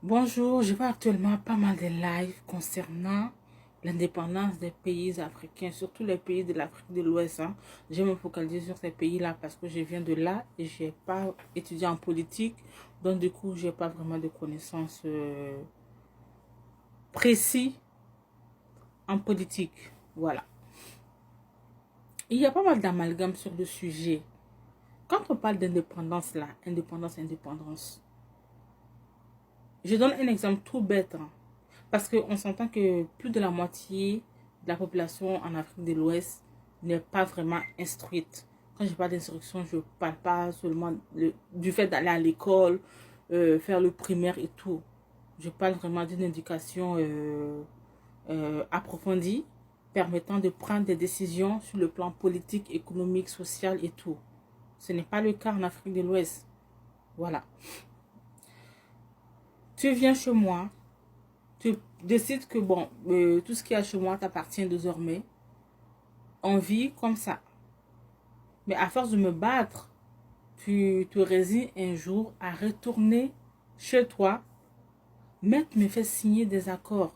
Bonjour, je vois actuellement pas mal de lives concernant l'indépendance des pays africains, surtout les pays de l'Afrique de l'Ouest. Je vais me focaliser sur ces pays-là parce que je viens de là et je n'ai pas étudié en politique. Donc du coup, je n'ai pas vraiment de connaissances précises en politique. Voilà. Il y a pas mal d'amalgames sur le sujet. Quand on parle d'indépendance là, indépendance. Je donne un exemple tout bête. Parce qu'on s'entend que plus de la moitié de la population en Afrique de l'Ouest n'est pas vraiment instruite. Quand je parle d'instruction, je ne parle pas seulement du fait d'aller à l'école, faire le primaire et tout. Je parle vraiment d'une éducation approfondie, permettant de prendre des décisions sur le plan politique, économique, social et tout. Ce n'est pas le cas en Afrique de l'Ouest. Voilà. Tu viens chez moi, tu décides que bon, tout ce qui est chez moi t'appartient désormais. On vit comme ça. Mais à force de me battre, tu te résignes un jour à retourner chez toi. Maître me fait signer des accords.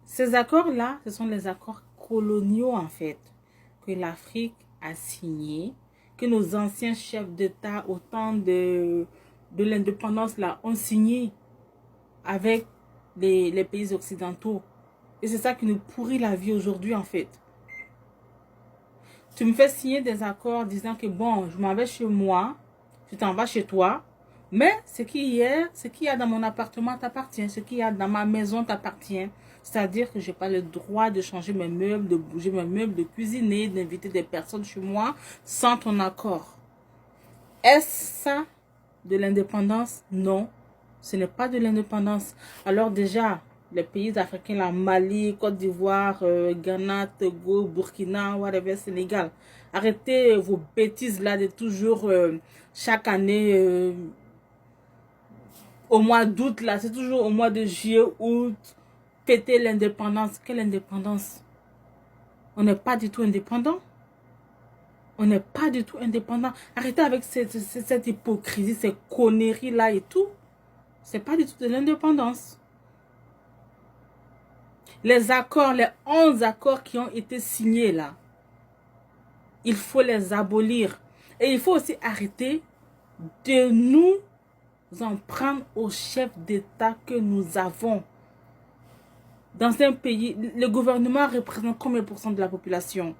Ces accords-là, ce sont les accords coloniaux en fait, que l'Afrique a signés, que nos anciens chefs d'État au temps de l'indépendance là ont signé avec les pays occidentaux. Et c'est ça qui nous pourrit la vie aujourd'hui en fait. Tu me fais signer des accords disant que bon, je m'en vais chez moi, tu t'en vas chez toi, mais ce qu'il y a dans mon appartement t'appartient, ce qu'il y a dans ma maison t'appartient. C'est-à-dire que je n'ai pas le droit de changer mes meubles, de bouger mes meubles, de cuisiner, d'inviter des personnes chez moi sans ton accord. Est-ce ça de l'indépendance? Non, ce n'est pas de l'indépendance. Alors déjà, les pays africains, la Mali, Côte d'Ivoire, Ghana, Togo, Burkina, whatever, Sénégal. Arrêtez vos bêtises là de toujours, chaque année, au mois d'août là, c'est toujours au mois de juillet, août, fêter l'indépendance. Quelle indépendance? On n'est pas du tout indépendant. On n'est pas du tout indépendant. Arrêtez avec cette hypocrisie, ces conneries là et tout. C'est pas du tout de l'indépendance. Les accords, les 11 accords qui ont été signés là, il faut les abolir. Et il faut aussi arrêter de nous en prendre aux chefs d'État que nous avons. Dans un pays, le gouvernement représente combien de pourcents de la population?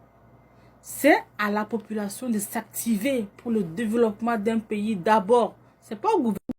C'est à la population de s'activer pour le développement d'un pays d'abord. C'est pas au gouvernement.